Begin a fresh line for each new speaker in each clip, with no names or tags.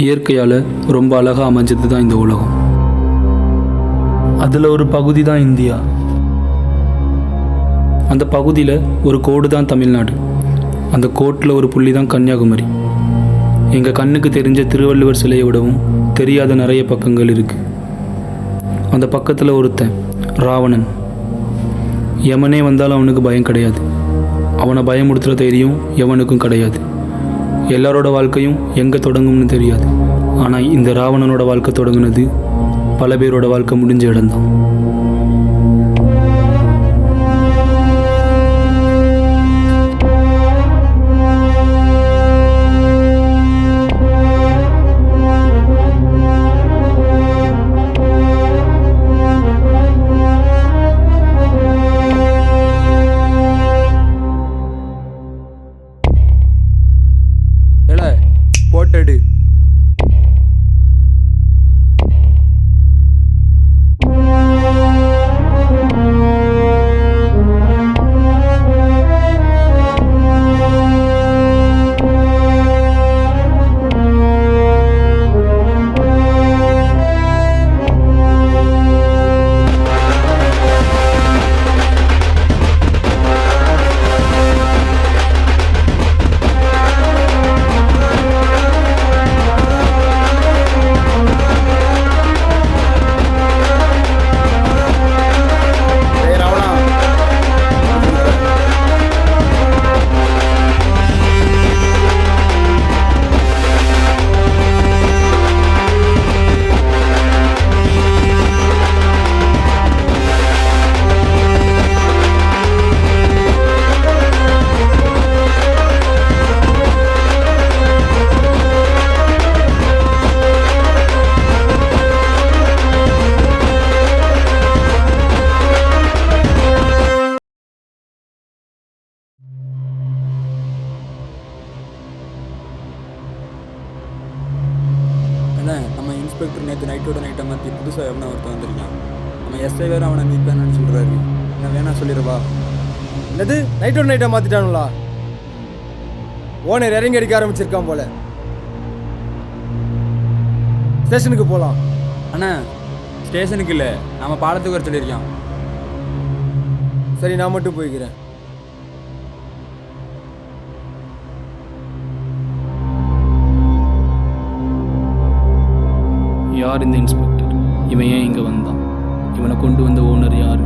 இயற்கையால் ரொம்ப அழகாக அமைஞ்சது தான் இந்த உலகம். அதில் ஒரு பகுதி தான் இந்தியா. அந்த பகுதியில் ஒரு கோடு தான் தமிழ்நாடு. அந்த கோட்டில் ஒரு புள்ளி தான் கன்னியாகுமரி. எங்கள் கண்ணுக்கு தெரிஞ்ச திருவள்ளுவர் சிலையை விடவும் தெரியாத நிறைய பக்கங்கள் இருக்குது. அந்த பக்கத்தில் ஒருத்தன் ராவணன். யமனே வந்தாலும் அவனுக்கு பயம் கிடையாது. அவனை பயமுறுத்துகிற தைரியம் எவனுக்கும் கிடையாது. எல்லாரோட வாழ்க்கையும் எங்கே தொடங்கும்னு தெரியாது. ஆனால் இந்த ராவணனோட வாழ்க்கை தொடங்குனது பல பேரோட வாழ்க்கை முடிஞ்ச இடம்தான்.
போட்டடு நம்ம இன்ஸ்பெக்டர் நேற்று நைட்டோட நைட்டை மாற்றி புதுசாக எவனா ஒருத்தன் வந்திருக்கான். நம்ம எஸ்ஐ வேறு அவனை மீட் பண்ணான்னு சொல்கிறாரு. நான் வேணா சொல்லிடுவா.
என்னது நைட்டோட நைட்டாக மாற்றிட்டானுங்களா? ஓனர் இறங்கி அடிக்க ஆரம்பிச்சிருக்கான் போல. ஸ்டேஷனுக்கு போகலாம்.
அண்ணா ஸ்டேஷனுக்கு இல்லை, நம்ம பாலத்துக்கு வர சொல்லியிருக்கான்.
சரி, நான் மட்டும் போய்க்கிறேன்.
யார் இந்த இன்ஸ்பெக்டர்? இவன் ஏன் இங்கே வந்தான்? இவனை கொண்டு வந்த ஓனர் யார்?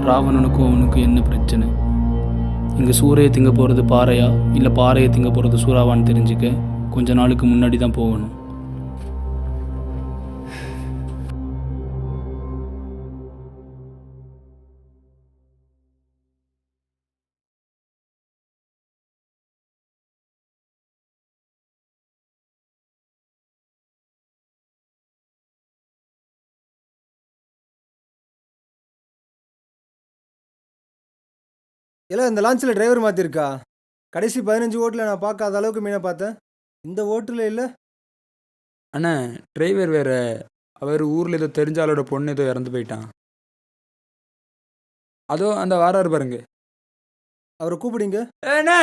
ராவணனுக்கும் அவனுக்கும் என்ன பிரச்சனை? இங்கே சூறையை திங்க போகிறது பாறையா இல்லை பாறையை திங்க போகிறது சூறாவான்னு தெரிஞ்சுக்க கொஞ்ச நாளுக்கு முன்னாடி தான் போகணும்.
இல்லை, இந்த லான்ச்சில் டிரைவர் மாற்றிருக்கா. கடைசி 15 ஓட்டில் நான் பார்க்காத அளவுக்கு மீனை பார்த்தேன். இந்த ஓட்டில் இல்லை.
அண்ணா டிரைவர் வேறு, அவர் ஊரில் ஏதோ தெரிஞ்ச ஆளோட பொண்ணு ஏதோ இறந்து போயிட்டான். அதோ அந்த வாராரு பாருங்க.
அவரை கூப்பிடுங்க.
ஏண்ணா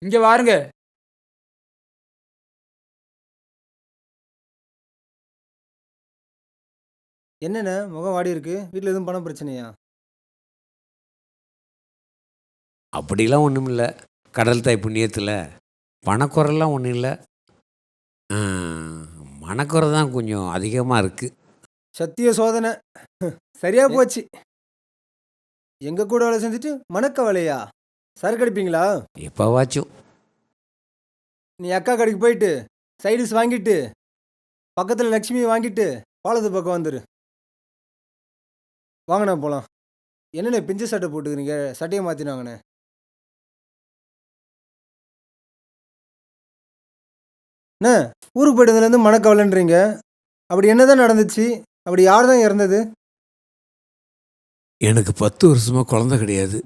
இங்கே வாருங்க.
என்னென்ன முகம் வாடி இருக்கு? வீட்டில் எதுவும் பணம் பிரச்சனையா?
அப்படிலாம் ஒன்றும் இல்லை. கடல் தாய் புண்ணியத்தில் பணக்குறைலாம் ஒன்றும் இல்லை. மனக்குறை தான் கொஞ்சம் அதிகமாக இருக்குது.
சத்திய சோதனை சரியா போச்சு. எங்க கூட வேலை செஞ்சுட்டு மணக்கவலையா? சரக்கு அடிப்பீங்களா?
எப்போவாச்சும்.
நீ அக்கா கடைக்கு போயிட்டு சைடிஸ் வாங்கிட்டு பக்கத்தில் லக்ஷ்மி வாங்கிட்டு பாலத்து பக்கம் வந்துரு. வாங்கண்ணா போகலாம். என்னண்ணே பிஞ்சு சட்டை போட்டுக்கிறீங்க? சட்டையை மாற்றினாங்கண்ணே. அண்ணே, ஊருக்கு போயிட்டு வந்ததுலேருந்து மணக்கவலைன்றீங்க. அப்படி என்னதான் நடந்துச்சு? அப்படி யார் தான் இறந்தது?
எனக்கு 10 வருஷமாக குழந்தை கிடையாது.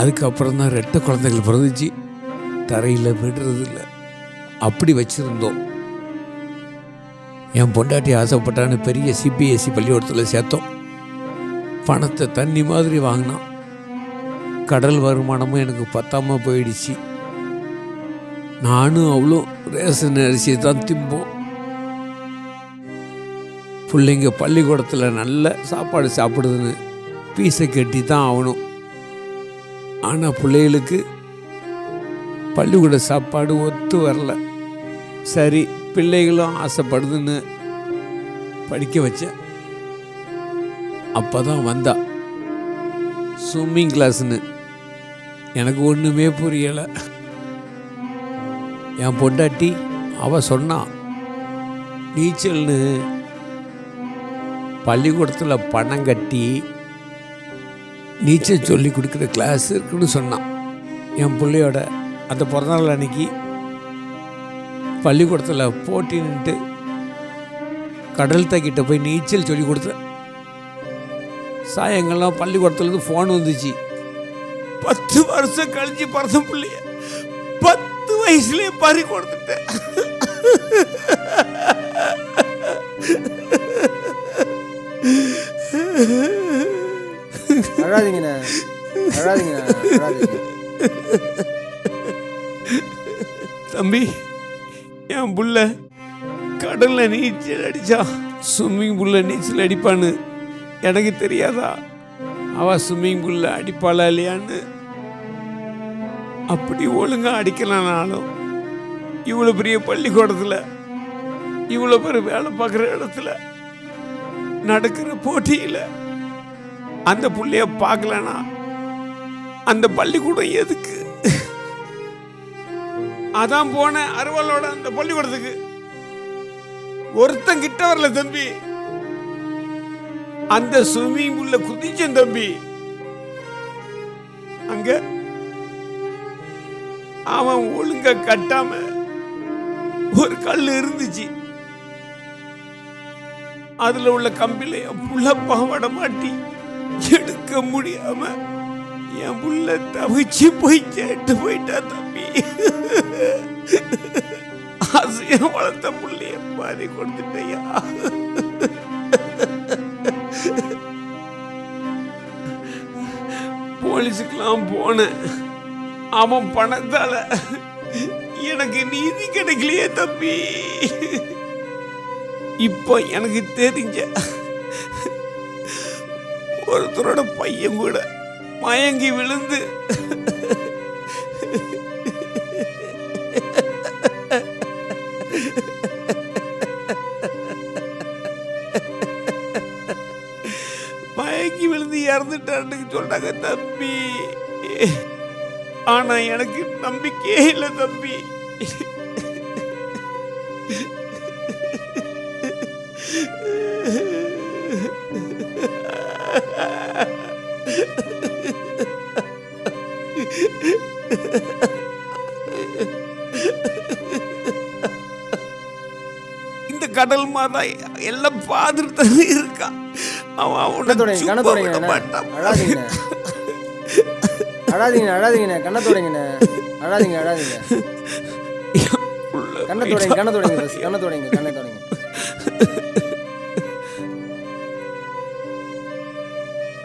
அதுக்கப்புறம் தான் 2 குழந்தைகள் பிறந்துச்சு. தரையில் விடுறது இல்லை, அப்படி வச்சுருந்தோம். என் பொண்டாட்டி ஆசைப்பட்டான்னு பெரிய சிபிஎஸ்சி பள்ளிக்கூடத்தில் சேர்த்தோம். பணத்தை தண்ணி மாதிரி வாங்கினான். கடல் வருமானமும் எனக்கு பத்தாமல் போயிடுச்சு. நானும் அவ்வளோ ரேஷன் அரிசியை தான் திம்போம். பிள்ளைங்க பள்ளிக்கூடத்தில் நல்ல சாப்பாடு சாப்பிடுதுன்னு பீஸை கட்டி தான் ஆகணும். ஆனால் பிள்ளைகளுக்கு பள்ளிக்கூட சாப்பாடு ஒத்து வரல. சரி, பிள்ளைகளும் ஆசைப்படுதுன்னு படிக்க வச்சேன். அப்போ தான் வந்தா ஸ்விம்மிங் கிளாஸ்ன்னு. எனக்கு ஒன்றுமே புரியலை. என் பொண்டாட்டி அவள் சொன்னான், நீச்சல்னு பள்ளிக்கூடத்தில் பணம் கட்டி நீச்சல் சொல்லி கொடுக்குற கிளாஸ் இருக்குன்னு சொன்னான். என் பிள்ளையோட அந்த பிறந்தநாள் அன்னைக்கு பள்ளிக்கூடத்தில் போட்டின்ட்டு கடல் தக்கிட்ட போய் நீச்சல் சொல்லி கொடுத்தேன். சாயங்கள்லாம் பள்ளிக்கூடத்துலேருந்து ஃபோன் வந்துச்சு. 10 வருஷம் கழிச்சு பிறந்த பிள்ளைய 10 வயசுலேயே பறி கொடுத்துட்டேன்.
அழாதீங்கண்ணே, அழாதீங்கண்ணே, அழாதீங்க.
தம்பி, என் புள்ள கடல்ல நீச்சல் அடிச்சா ஸ்விம்மிங் பூல்ல நீச்சல் அடிப்பான்னு எனக்கு தெரியாதா? அவ ஸ்விம்மிங் பூல்ல அடிப்பாளா இல்லையான்னு? அப்படி ஒழுங்கா அடிக்கலனாலும் இவ்வளோ பெரிய பள்ளிக்கூடத்தில் இவ்வளோ பேர் வேலை பார்க்குற இடத்துல நடக்கிற போட்டியில் அந்த புள்ளைய பார்க்கலனா அந்த பள்ளிக்கூடம் எதுக்கு? அதான் போன அறுவலோட அந்த பள்ளிக்கூடத்துக்கு ஒருத்தன் கிட்ட வரல தம்பி. அந்த ஸ்விம்மிங் பூல்ல குதிச்சேன் தம்பி. அங்க அவன் ஒழுங்கா கட்டாம ஒரு கல் இருந்துச்சு. அதுல உள்ள கம்பில என் புள்ள பாவாட மாட்டி எடுக்க முடியாம என் புள்ள தவிச்சு போய் கேட்டு போயிட்டா தம்பி. ஆசையா வளர்த்த புள்ளைய பாதி கொடுத்துட்டையா. போலீஸுக்கெல்லாம் போனேன். அவன் பணத்தால எனக்கு நீதி கிடைக்கலையே தம்பி. இப்போ எனக்கு தெரிஞ்ச ஒருத்தரோட பையன் கூட மயங்கி விழுந்து இறந்துட்டான்னு சொல்றாங்க தம்பி. ஆனா எனக்கு நம்பிக்கையே இல்லை தம்பி. இந்த கடல் மாதா எல்லாம் பார்த்துட்டு இருக்கா.
அழாதீங்க, அழாதீங்கண்ணே, கண்ணை தொடங்கண்ணே, அழாதீங்க, அழாதீங்க, கண்ணை தொடங்க, கண்ணை தொடங்க, கண்ணை தொடங்க, கண்ணை தொடங்க.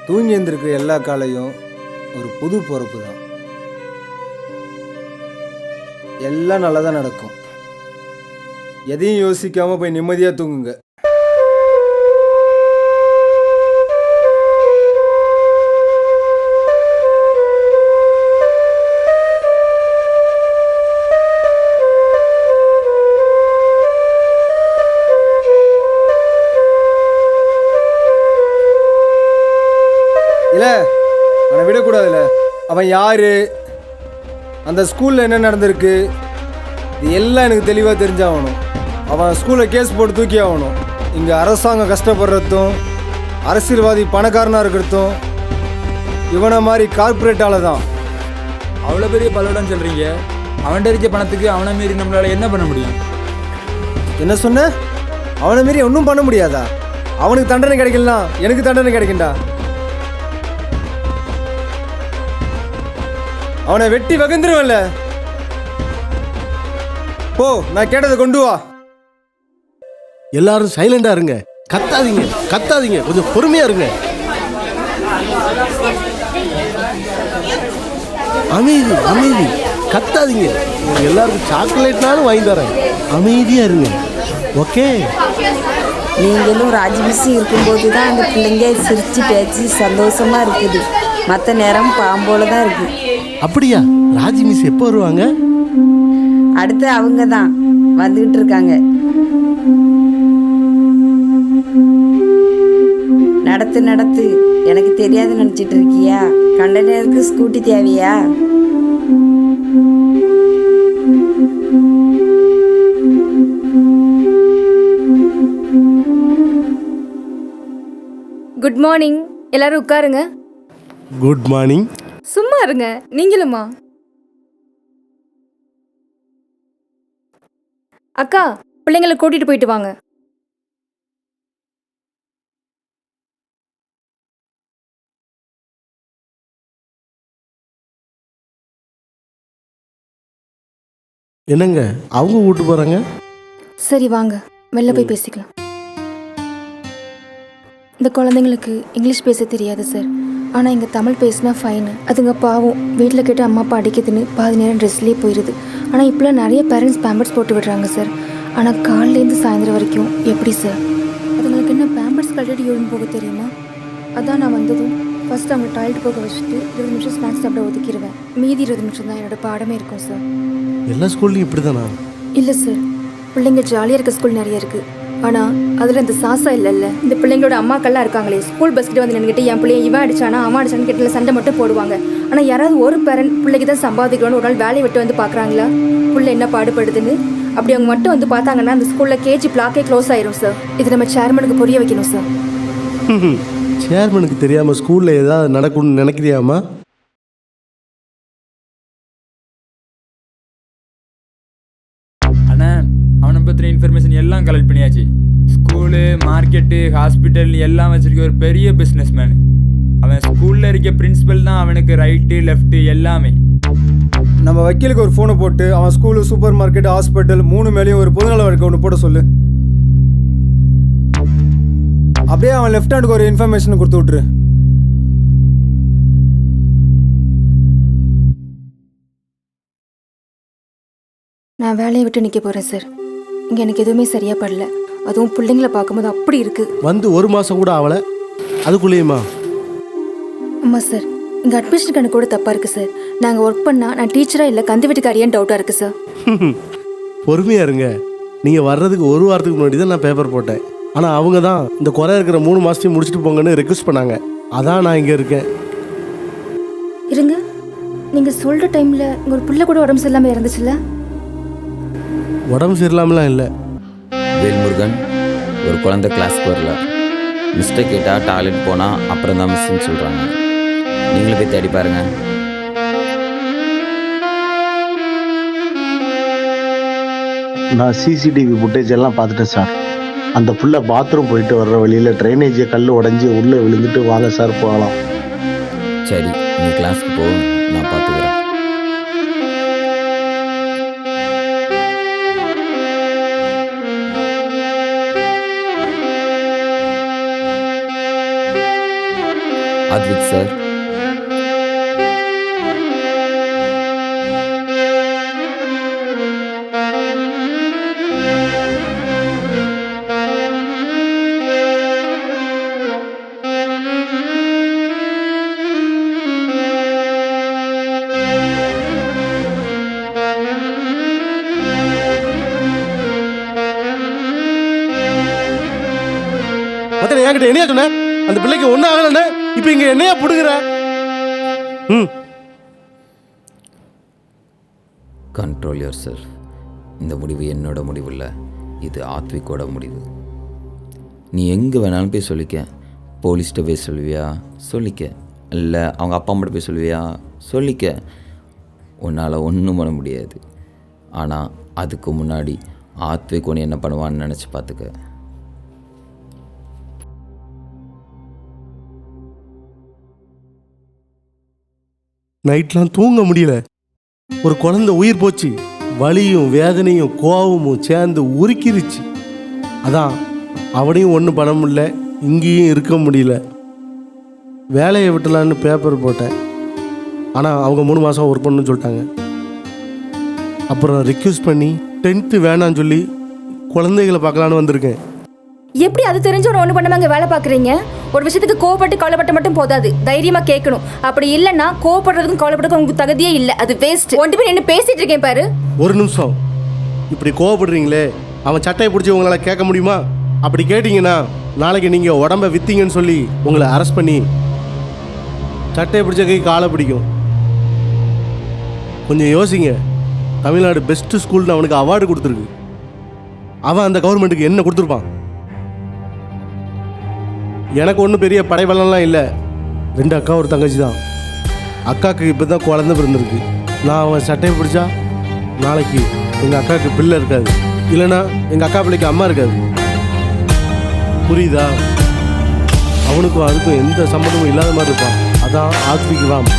தூங்கி எழுந்திருக்கிற எல்லா காலையும் ஒரு புது பொறுப்பு தான். எல்லாம் நல்லா தான் நடக்கும். எதையும் யோசிக்காம போய் நிம்மதியா தூங்குங்க. இல்லை, அவனை விடக்கூடாதுல்ல. அவன் யாரு, அந்த ஸ்கூலில் என்ன நடந்திருக்கு, இது எல்லாம் எனக்கு தெளிவாக தெரிஞ்சாகணும். அவன் ஸ்கூலில் கேஸ் போட்டு தூக்கி ஆகணும். இங்கே அரசாங்கம் கஷ்டப்படுறதும் அரசியல்வாதி பணக்காரனாக இருக்கிறதும் இவனை மாதிரி கார்பரேட்டால தான்.
அவ்வளோ பெரிய பல்லடம் சொல்கிறீங்க. அவன்கிட்ட இருக்க பணத்துக்கு அவனை மீறி நம்மளால் என்ன பண்ண முடியும்?
என்ன சொன்ன? அவனை மீறி ஒன்றும் பண்ண முடியாதா? அவனுக்கு தண்டனை கிடைக்கலாம், எனக்கு தண்டனை கிடைக்கும்டா. அவனை வெட்டி வகந்துருவல்ல. போ, நான் கேட்டதை கொண்டு வா.
எல்லாரும் சைலண்டா இருங்க, கத்தாதீங்க, கத்தாதீங்க, கொஞ்சம் பொறுமையா இருங்க. அமைதி, அமைதி. கத்தாதீங்க. எல்லாருக்கும் சாக்லேட்னாலும் வாங்கி தரேன். அமைதியாக இருங்க. ஓகே?
நீங்களும் ராஜ்மிஸும் இருக்கும்போது தான் அந்த பிள்ளைங்க சிரித்து பேச்சு சந்தோஷமாக இருக்குது. மற்ற நேரம் பாம்போல தான் இருக்குது.
அப்படியா? ராஜி மிஸ் எப்போ வருவாங்க?
அடுத்து அவங்க தான் வந்துக்கிட்டு இருக்காங்க. நடத்து எனக்கு தெரியாதுன்னு நினச்சிட்டு இருக்கியா? கண்ட நேரத்துக்கு ஸ்கூட்டி தேவையா?
Good morning. எல்லாரும் உட்காருங்க.
Good morning.
சும்மா இருங்க. நீங்களுமா? அக்கா, பிள்ளைங்களை கூட்டிட்டு போயிட்டு வாங்க.
என்னங்க அவங்க வீட்டு போகிறாங்க?
சரி வாங்க, வெளில போய் பேசிக்கலாம். இந்த குழந்தைங்களுக்கு இங்கிலீஷ் பேச தெரியாது சார். ஆனால் இங்கே தமிழ் பேசினா ஃபைனு. அதுங்க பாவம் வீட்டில் கேட்டு அம்மா அப்பா அடிக்குதுன்னு பாதி நேரம் ட்ரெஸ்லேயே போயிடுது. ஆனால் இப்போலாம் நிறைய பேரண்ட்ஸ் பேம்பர்ஸ் போட்டு விடுறாங்க சார். ஆனால் காலையிலேருந்து சாயந்தரம் வரைக்கும் எப்படி சார்? அதுங்களுக்கு என்ன பேம்பர்ஸ் கட்டிட்டு யூரின் போக தெரியுமா? அதான் நான் வந்ததும் ஃபஸ்ட்டு அவங்க டாய்லெட் போக வச்சுட்டு 20 நிமிஷம் ஸ்நாக்ஸ் சாப்பிட ஒதுக்கிடுவேன். மீதி 20 நிமிஷம் தான் என்னோடய பாடமே இருக்கும் சார்.
எல்லா ஸ்கூல்லையும் இப்படி தானா?
இல்லை சார், பிள்ளைங்க ஜாலியாக இருக்க ஸ்கூல் நிறைய இருக்குது. ஆனால் அதில் இந்த சாசா இல்லைல்ல. இந்த பிள்ளைங்களோட அம்மாக்கள்லாம் இருக்காங்களே, ஸ்கூல் பஸ் கிட்ட வந்து நின்றுக்கிட்டு என் பிள்ளைய இவன் அடிச்சானா அவன் அடிச்சான்னு கிட்ட சண்டை மட்டும் போடுவாங்க. ஆனால் யாராவது ஒரு பேரண்ட் பிள்ளைக்கு தான் சம்பாதிக்கணும்னு ஒரு நாள் வேலையை விட்டு வந்து பார்க்குறாங்களா பிள்ளை என்ன பாடுபடுதுன்னு? அப்படி அவங்க மட்டும் வந்து பார்த்தாங்கன்னா அந்த ஸ்கூலில் கேஜி பிளாக்கே க்ளோஸ் ஆயிரும் சார். இது நம்ம சேர்மனுக்கு புரிய வைக்கணும் சார்.
சேர்மனுக்கு தெரியாமல் ஸ்கூலில் ஏதாவது நடக்கும்னு நினைக்கிறியாமா?
அண்ணா, அவனை பற்றின இன்ஃபர்மேஷன் எல்லாம் கலெக்ட் பண்ணியாச்சு. ஸ்கூலு, மார்க்கெட்டு, ஹாஸ்பிட்டல் எல்லாம் வச்சிருக்க ஒரு பெரிய பிஸ்னஸ் மேன். அவன் ஸ்கூலில் இருக்க பிரின்சிபல் தான் அவனுக்கு ரைட்டு லெஃப்ட்டு எல்லாமே.
நம்ம வக்கீலுக்கு ஒரு ஃபோனை போட்டு அவன் ஸ்கூலு, சூப்பர் மார்க்கெட், ஹாஸ்பிட்டல் 3 மேலேயும் ஒரு பொதுநல வழக்கு ஒன்று போட சொல்லு. அப்படியே அவன் லெஃப்ட் ஹேண்டுக்கு ஒரு இன்ஃபர்மேஷன் கொடுத்து விட்ரு.
நான் வேலையை விட்டு நிற்க போகிறேன் சார். இங்கே எனக்கு எதுவுமே சரியாக படல. அதுவும் பிள்ளைங்களை பார்க்கும்போது அப்படி இருக்குது.
வந்து 1 மாதம் கூட ஆகலை, அதுக்குள்ளேயுமா?
ஆமாம் சார், இங்கே அட்மிஷன் கணக்கு கூட தப்பாக இருக்குது சார். நாங்கள் ஒர்க் பண்ணால் நான் டீச்சராக இல்லை கந்து வீட்டுக்காரியான்னு டவுட்டாக இருக்குது சார்.
பொறுமையாக இருங்க. நீங்கள் வர்றதுக்கு 1 வாரத்துக்கு முன்னாடி தான் நான் பேப்பர் போட்டேன். ஆனால் அவங்க தான் இந்த குறை இருக்கிற 3 மாதத்தையும் முடிச்சுட்டு போங்கன்னு ரெக்வஸ்ட் பண்ணாங்க. அதான் நான் இங்கே இருக்கேன்.
இருங்க, நீங்கள் சொல்கிற டைமில் இங்கே ஒரு பிள்ளை கூட உடம்பு சரியில்லாமல் இருந்துச்சுல்ல?
உடம்பு சரியில்லாமலாம் இல்லை.
வேல்முருகன், ஒரு குழந்தை கிளாஸ்க்கு வரல, மிஸ்டேக் கேட்டால் டாய்லெட் போனால் அப்புறம் தான் மிஸ்ன்னு சொல்கிறாங்க. நீங்களும் போய் தேடி பாருங்க.
நான் சிசிடிவி ஃபுட்டேஜ் எல்லாம் பார்த்துட்டேன் சார். அந்த புள்ள பாத்ரூம் போயிட்டு வர்ற வழியில் ட்ரைனேஜை கல் உடஞ்சி உள்ளே விழுந்துட்டு வாங்க சார் போகலாம்.
சரி, நீ கிளாஸ்க்கு போ, நான் பார்த்துக்கிறேன். அத்விக் சார்,
மற்ற என்கிட்ட என்னையா சொன்ன? அந்த பிள்ளைக்கு ஒன்றும் ஆகலண்ணே, இப்போ இங்கே என்னையா பிடுங்குற?
Control your self. இந்த முடிவு என்னோட முடிவு இல்லை, இது ஆத்விக்கோட முடிவு. நீ எங்கே வேணாலும் போய் சொல்லிக்க. போலீஸ்கிட்ட போய் சொல்லுவியா? சொல்லிக்க. இல்லை அவங்க அப்பா அம்மாட்ட போய் சொல்லுவியா? சொல்லிக்க. உன்னால் ஒன்றும் பண்ண முடியாது. ஆனால் அதுக்கு முன்னாடி ஆத்விக் ஒன்று என்ன பண்ணுவான்னு நினச்சி பார்த்துக்க.
நைட்லாம் தூங்க முடியல. ஒரு குழந்தை உயிர் போச்சு. வலியும் வேதனையும் கோபமும் சேர்ந்து உருக்கிருச்சு. அதான் அவனையும் ஒன்றும் பண்ண முடியல, இங்கேயும் இருக்க முடியல. வேலையை விட்டலான்னு பேப்பர் போட்டேன். ஆனால் அவங்க 3 மாதம் ஒர்க் பண்ணணும்னு சொல்லிட்டாங்க. அப்புறம் ரெக்யூஸ் பண்ணி 10th வேணான்னு சொல்லி குழந்தைகளை பார்க்கலான்னு வந்திருக்கேன்.
எப்படி அது தெரிஞ்சவன ஒன்று பண்ணாம அங்கே வேலை பார்க்குறீங்க? ஒரு விஷயத்துக்கு கோவப்பட்டு கவலைப்பட்ட மட்டும் போதாது, தைரியமாக கேட்கணும். அப்படி இல்லைன்னா கோவப்படுறதுக்கும் கவலைப்படுறதுக்கும் உங்களுக்கு தகுதியே இல்லை, அது வேஸ்ட். ஒன்று போய் நின்று பேசிட்டு இருக்கேன் பாரு.
ஒரு நிமிஷம், இப்படி கோவப்படுறீங்களே, அவன் சட்டையை பிடிச்சி உங்களால் கேட்க முடியுமா? அப்படி கேட்டிங்கன்னா நாளைக்கு நீங்கள் உடம்பை விற்றீங்கன்னு சொல்லி உங்களை அரெஸ்ட் பண்ணி சட்டையை பிடிச்ச கை காலை பிடிக்கும். கொஞ்சம் யோசிங்க. தமிழ்நாடு பெஸ்ட்டு ஸ்கூல்னு அவனுக்கு அவார்டு கொடுத்துருக்கு. அவன் அந்த கவர்மெண்ட்டுக்கு என்ன கொடுத்துருப்பான்? எனக்கு ஒன்றும் பெரிய படைபலம்லாம் இல்லை. 2 அக்கா ஒரு தங்கச்சி தான். அக்காவுக்கு இப்போ தான் குழந்தை பிறந்திருக்கு. நான் அவன் சட்டையை பிடிச்சா நாளைக்கு எங்கள் அக்காவுக்கு பிள்ளை இருக்காது, இல்லைன்னா எங்கள் அக்கா பிள்ளைக்கு அம்மா இருக்காது. புரியுதா? அவனுக்கும் அதுக்கும் எந்த சம்மந்தமும் இல்லாத மாதிரி இருப்பான். அதான் ஆத்விக் ராம்.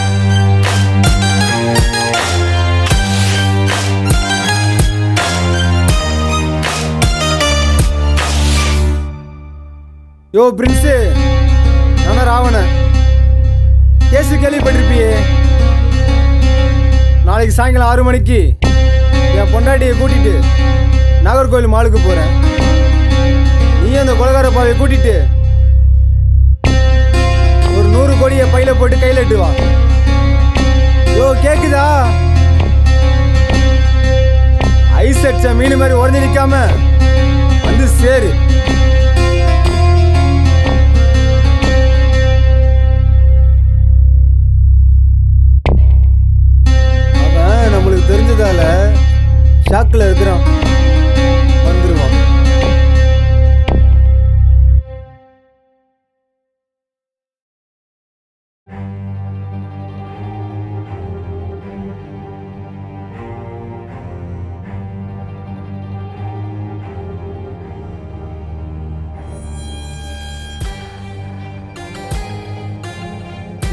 யோ பிரின்ஸு, நான் ராவணன். கேஸு கேள்விப்பட்டிருப்பியே. நாளைக்கு சாயங்காலம் 6 மணிக்கு என் பொண்டாட்டியை கூட்டிட்டு நாகர்கோவில் மாலுக்கு போகிறேன். நீ அந்த கொலகார பாவையை கூட்டிட்டு ஒரு 100 கோடியை பையில போட்டு கையில் எட்டு வா. யோ கேக்குதா? ஐஸ் அடிச்ச மீன் மாதிரி உடஞ்சி நிற்காம வந்து சேரு. நம்மளுக்கு தெரிஞ்சதால ஷாக்கில் இருக்கிறான், வந்துருவான்.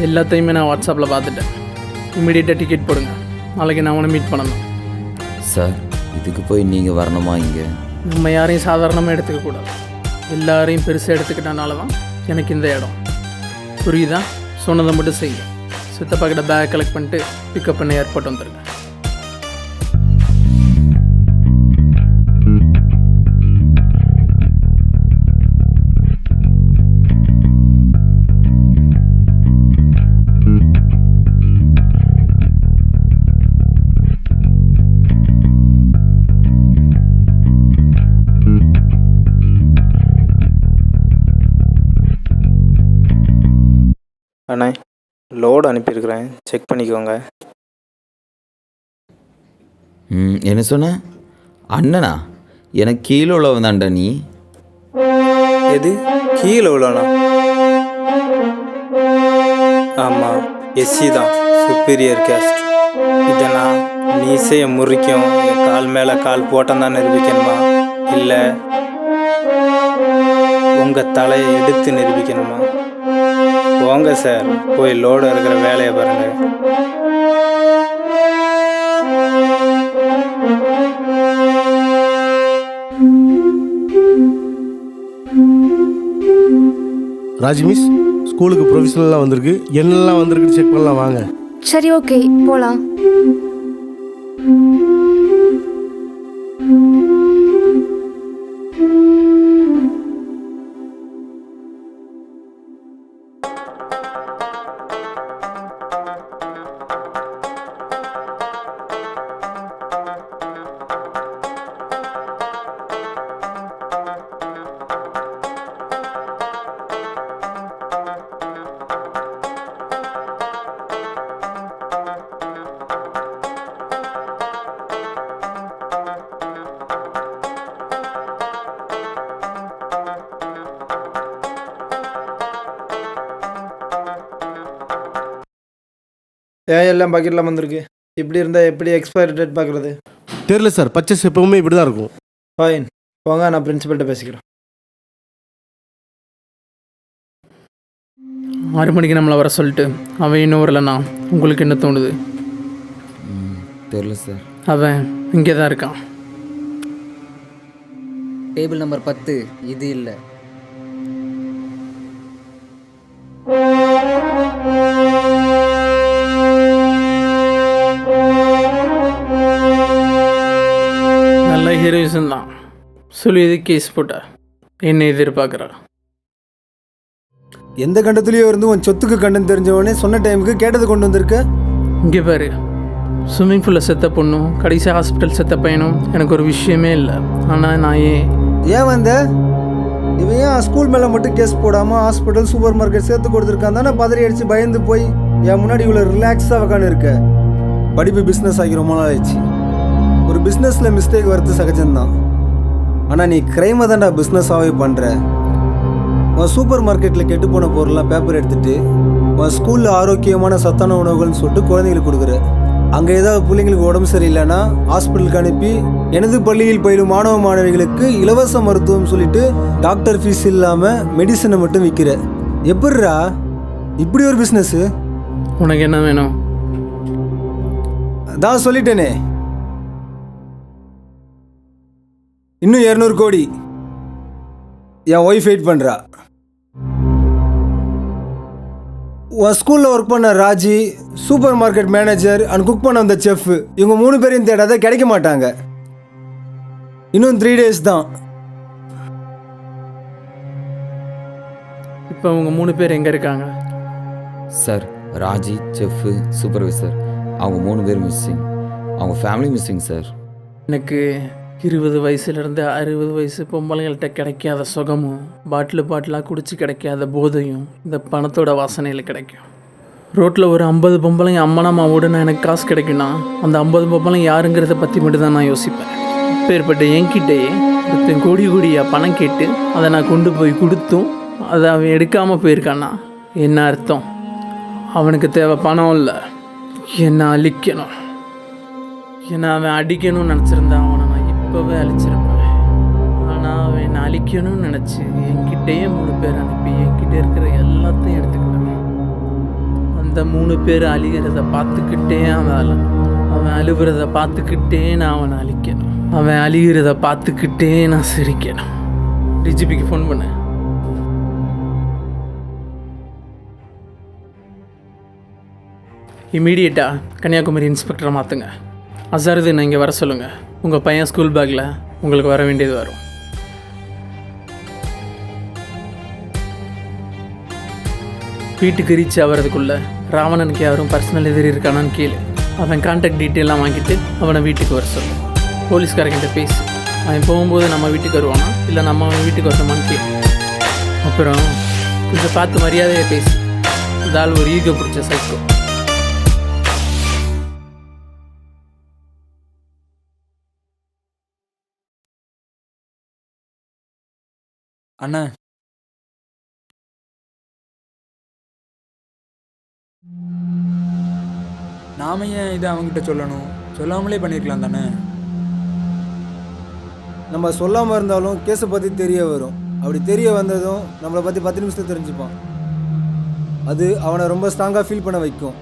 எல்லாத்தையுமே நான் வாட்ஸ்அப்பில் பார்த்துட்டேன். இம்மிடியேட்டாக டிக்கெட் போடுங்க, நாளைக்கு நான் அவனை மீட் பண்ணணும்.
சார், இதுக்கு போய் நீங்கள் வரணுமா? இங்கே
நம்ம யாரையும் சாதாரணமாக எடுத்துக்கக்கூடாது. எல்லாரையும் பெருசாக எடுத்துக்கிட்டனால தான் எனக்கு இந்த இடம். புரியுதா? சொன்னதை மட்டும் செய்யுங்க. சித்தப்பா கிட்ட பேக் கலெக்ட் பண்ணிட்டு பிக்கப் பண்ணி ஏர்போர்ட் வந்துடுங்க.
அண்ணே, லோடு அனுப்பியிருக்கிறேன், செக் பண்ணிக்கோங்க.
என்ன சொன்ன? அண்ணனா? எனக்கு கீழே உள்ளவன் தான்டா நீ.
எது கீழே உள்ளனா? ஆமாம், எஸ்சி தான், சுப்பீரியர் கேஸ்ட். இதை நான் மீசையை முறிக்கும் என் கால் மேலே கால் போட்டம் தான் நிரூபிக்கணுமா, இல்லை உங்கள் தலையை எடுத்து நிரூபிக்கணுமா? போங்க சார், போய் லோடு இருக்கிற வேலையை பாருங்க.
ராஜி மிஸ், ஸ்கூலுக்கு ப்ரொஃபஷனல்லாம் வந்திருக்கு, என்னெல்லாம் வந்திருக்குன்னு செக் பண்ணலாம் வாங்க.
சரி, ஓகே, போகலாம்.
ஏன் எல்லாம் பக்கெட்லாம் வந்திருக்கு? இப்படி இருந்தால் எப்படி எக்ஸ்பைரி டேட் பார்க்குறது?
தெரியல சார், பர்ச்சேஸ் எப்பவுமே இப்படி தான் இருக்கும்.
ஃபைன், போங்க, நான் பிரின்சிபல்கிட்ட பேசிக்கிறேன்.
6 மணிக்கு நம்மளை வர சொல்லிட்டு அவன் இன்னும் வரலண்ணா. உங்களுக்கு என்ன தோணுது?
தெரியல சார்.
அவன் இங்கே தான் இருக்கான்.
டேபிள் நம்பர் 10 இது இல்லை.
சொல்லி இது கேஸ் போட்டா என்ன எதிர்பார்க்குறா?
எந்த கண்டத்துலேயோ இருந்து உன் சொத்துக்கு கண்டம் தெரிஞ்சவனே சொன்ன டைமுக்கு கேட்டது கொண்டு வந்திருக்க.
இங்கே பாரு, ஸ்விம்மிங் பூலில் செத்த பொண்ணும் கடைசி ஹாஸ்பிட்டல் செத்த பையனும் எனக்கு ஒரு விஷயமே இல்லை. ஆனால் நான்
ஏன் வந்த? இவன் ஏன் ஸ்கூல் மேலே மட்டும் கேஸ் போடாமல் ஹாஸ்பிட்டல் சூப்பர் மார்க்கெட் சேர்த்து கொடுத்துருக்கான் தானே பதறி அடித்து பயந்து போய் என் முன்னாடி இவ்வளோ ரிலாக்ஸாக உட்காந்து இருக்க. படிப்பு பிஸ்னஸ் ஆகி ரொம்ப நாள் ஆயிடுச்சு. ஒரு பிஸ்னஸில் மிஸ்டேக் வரது சகஜம்தான். ஆனால் நீ கிரைமை தான்டா பிஸ்னஸாகவே பண்ணுற. உன் சூப்பர் மார்க்கெட்டில் கெட்டு போன பொருள்லாம் பேப்பர் எடுத்துகிட்டு உன் ஸ்கூலில் ஆரோக்கியமான சத்தான உணவுகள்னு சொல்லிட்டு குழந்தைங்களுக்கு கொடுக்குற. அங்கே ஏதாவது பிள்ளைங்களுக்கு உடம்பு சரியில்லைன்னா ஹாஸ்பிட்டலுக்கு அனுப்பி எனது பள்ளியில் பயிலும் மாணவ மாணவிகளுக்கு இலவச மருத்துவம் சொல்லிட்டு டாக்டர் ஃபீஸ் இல்லாமல் மெடிசனை மட்டும் விற்கிற. எப்படிரா இப்படி ஒரு பிஸ்னஸ்ஸு?
உனக்கு என்ன வேணும்?
அதான் சொல்லிட்டேனே, இன்னும் 200 கோடி. என் ஒய்ஃப் வெயிட் பண்ணுறா. உன் ஸ்கூலில் ஒர்க் பண்ண Raji, super market manager and cook பண்ண அந்த செஃப், இவங்க 3 பேரையும் தேடாத கிடைக்க மாட்டாங்க. இன்னும் 3 days தான்.
இப்போ அவங்க 3 பேர் எங்கே இருக்காங்க?
சார், ராஜி, செஃப்பு, சூப்பர்வைசர் அவங்க 3 பேர் மிஸ்ஸிங். அவங்க ஃபேமிலி மிஸ்ஸிங் சார்.
எனக்கு 20 வயசுலேருந்து 60 வயசு பொம்பளைங்கள்ட்ட கிடைக்காத சுகமும் பாட்டிலாக குடிச்சு கிடைக்காத போதையும் இந்த பணத்தோட வாசனையில் கிடைக்கும். ரோட்டில் ஒரு 50 பொம்பளைங்க அம்மனம்மா ஓடுனா எனக்கு காசு கிடைக்குன்னா அந்த 50 பொம்பளைங்க யாருங்கிறத பற்றி மட்டும் தான் நான் யோசிப்பேன். பேர்பட்ட என்கிட்டயே ஒருத்தன் கோடியாக பணம் கேட்டு அதை நான் கொண்டு போய் கொடுத்தும் அதை அவன் எடுக்காமல் போயிருக்கான்னா என்ன அர்த்தம்? அவனுக்கு தேவை பணம் இல்லை, என்னை அழிக்கணும். என்னை அவன் அடிக்கணும்னு நினச்சிருந்தான் அவனை நான் இப்போவே அழிச்சிருப்பேன். ஆனால் அவன் என்னை அழிக்கணும்னு நினச்சி என்கிட்டயே 3 பேர் அனுப்பி என்கிட்ட இருக்கிற எல்லாத்தையும் எடுத்துக்கிட்டான். அந்த 3 பேர் அழிகிறத பார்த்துக்கிட்டே அவன் அழுகிறத பார்த்துக்கிட்டே நான் அவனை அழிக்கணும். அவன் அழிகிறத பார்த்துக்கிட்டே நான் சிரிக்கணும். டிஜிபிக்கு ஃபோன் பண்ண. இமீடியட்டாக கன்னியாகுமரி இன்ஸ்பெக்டரை மாற்றுங்க. அசாருதீன் இங்கே வர சொல்லுங்கள். உங்கள் பையன் ஸ்கூல் பேக்கில் உங்களுக்கு வர வேண்டியது வரும். வீட்டுக்கு ரீச் ஆகிறதுக்குள்ளே ராவணனுக்கு யாரும் பர்சனல் எதிரி இருக்கானான்னு கேளு. அவன் கான்டாக்ட் டீட்டெயிலாம் வாங்கிட்டு அவனை வீட்டுக்கு வர சொல்லு. போலீஸ்காரங்கிட்ட பேசி அவன் போகும்போது நம்ம வீட்டுக்கு வருவானா இல்லை நம்ம அவன் வீட்டுக்கு வரணுமான்னு கேளு. அப்புறம் கொஞ்சம் பார்த்து மரியாதையை பேசி. இதால் ஒரு ஈகோ பிடிச்ச சைக்கோ.
அண்ணா, நாம ஏன் இதை அவங்ககிட்ட சொல்லணும்? சொல்லாமலே பண்ணியிருக்கலாம் தானே?
நம்ம சொல்லாமல் இருந்தாலும் கேஸை பற்றி தெரிய வரும். அப்படி தெரிய வந்ததும் நம்மளை பற்றி 10 நிமிஷத்தில் தெரிஞ்சுப்பான். அது அவனை ரொம்ப ஸ்ட்ராங்காக ஃபீல் பண்ண வைக்கும்.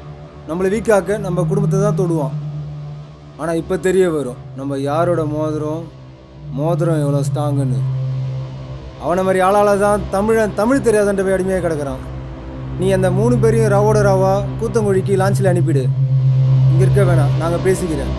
நம்மளை வீக்காக்க நம்ம குடும்பத்தை தான் தொடுவான். ஆனால் இப்போ தெரிய வரும் நம்ம யாரோட மோதிரம் எவ்வளோ ஸ்ட்ராங்குன்னு. அவனை மாதிரி ஆளால் தான் தமிழ் தெரியாதன்ற போய் அடிமையாக கிடக்கிறான். நீ அந்த 3 பேரையும் ராவோட ராவா கூத்தங்குழிக்கு லான்ச்சில் அனுப்பிடு. இங்கே இருக்க வேணாம், நாங்கள் பேசிக்கிறேன்.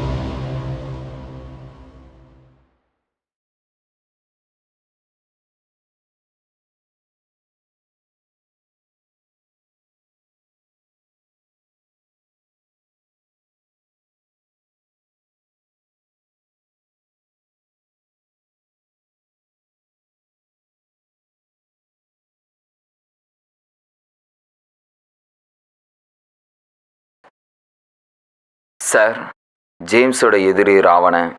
சார், ஜேம்ஸோட எதிரி ராவணன்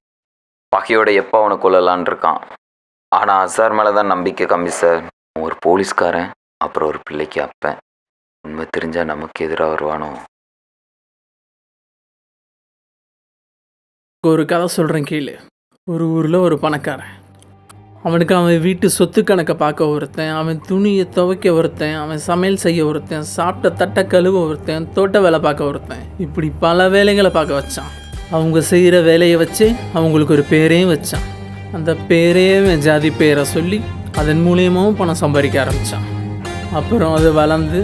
பகையோட எப்போ அவனை கொல்லலான் இருக்கான். ஆனால் அசார் மேலே தான் நம்பிக்கை கம்மி சார். ஒரு போலீஸ்காரன், அப்புறம் ஒரு பிள்ளைக்கு அப்பன். உண்மை தெரிஞ்சால் நமக்கு எதிராக வருவானோ?
ஒரு கதை சொல்கிறேன் கேளு. ஒரு ஊரில் ஒரு பணக்காரன். அவனுக்கு அவன் வீட்டு சொத்து கணக்கை பார்க்க ஒருத்தன், அவன் துணியை துவைக்க ஒருத்தன், அவன் சமையல் செய்ய ஒருத்தன், சாப்பிட்ட தட்டை கழுவ ஒருத்தன், தோட்ட வேலை பார்க்க ஒருத்தன், இப்படி பல வேலைகளை பார்க்க வச்சான். அவங்க செய்கிற வேலையை வச்சு அவங்களுக்கு ஒரு பேரையும் வச்சான். அந்த பேரையே ஜாதி பேரை சொல்லி அதன் மூலியமாகவும் பணம் சம்பாதிக்க ஆரம்பித்தான். அப்புறம் அது வளர்ந்து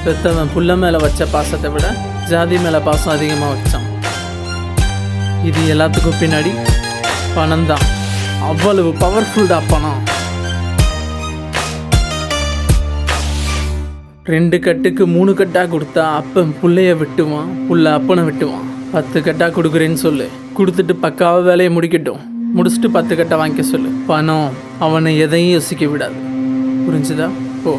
பெற்றவன் புள்ள மேலே வச்ச பாசத்தை விட ஜாதி மேலே பாசம் அதிகமாக வச்சான். இது எல்லாத்துக்கும் பின்னாடி பணம் தான். அவ்வளவு பவர்ஃபுல்டா பணம். 2 கட்டுக்கு 3 கட்டா கொடுத்தா அப்பன் புள்ளைய விட்டுவான், புள்ள அப்பனை விட்டுவான். 10 கட்டா கொடுக்குறேன்னு சொல்லு, கொடுத்துட்டு பக்காவாக வேலையை முடிக்கட்டும். முடிச்சுட்டு 10 கட்டை வாங்கிக்க சொல்லு. பணம் அவனை எதையும் யோசிக்க விடாது. புரிஞ்சுதா? ஓ.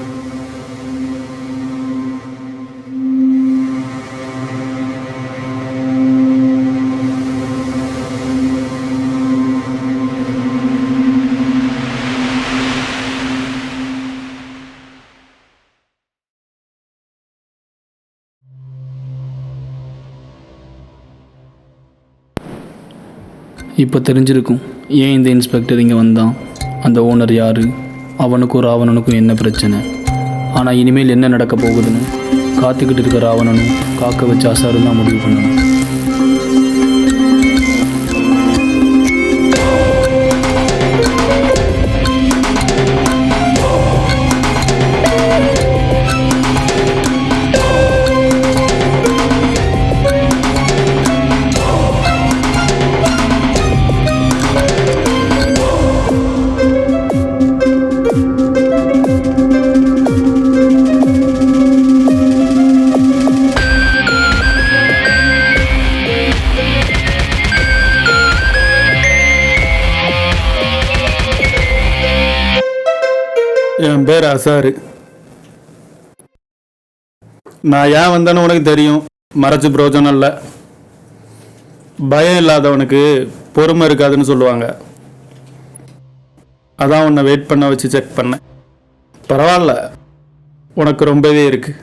இப்போ தெரிஞ்சிருக்கும் ஏன் இந்த இன்ஸ்பெக்டர் இங்கே வந்தான், அந்த ஓனர் யார், அவனுக்கும் ராவணனுக்கும் என்ன பிரச்சனை. ஆனால் இனிமேல் என்ன நடக்க போகுதுன்னு காத்துக்கிட்டு இருக்க ராவணனும் காக்க வச்ச அசாரும் தான் முடிவு பண்ணணும்.
என் பேர் அசாரு. நான் ஏன் வந்தேன்னு உனக்கு தெரியும், மறைச்சு பிரயோஜனம் இல்லை. பயம் இல்லாதவனுக்கு பொறுமை இருக்காதுன்னு சொல்லுவாங்க. அதான் உன்னை வெயிட் பண்ண வச்சு செக் பண்ணேன். பரவாயில்ல, உனக்கு ரொம்பவே இருக்கு.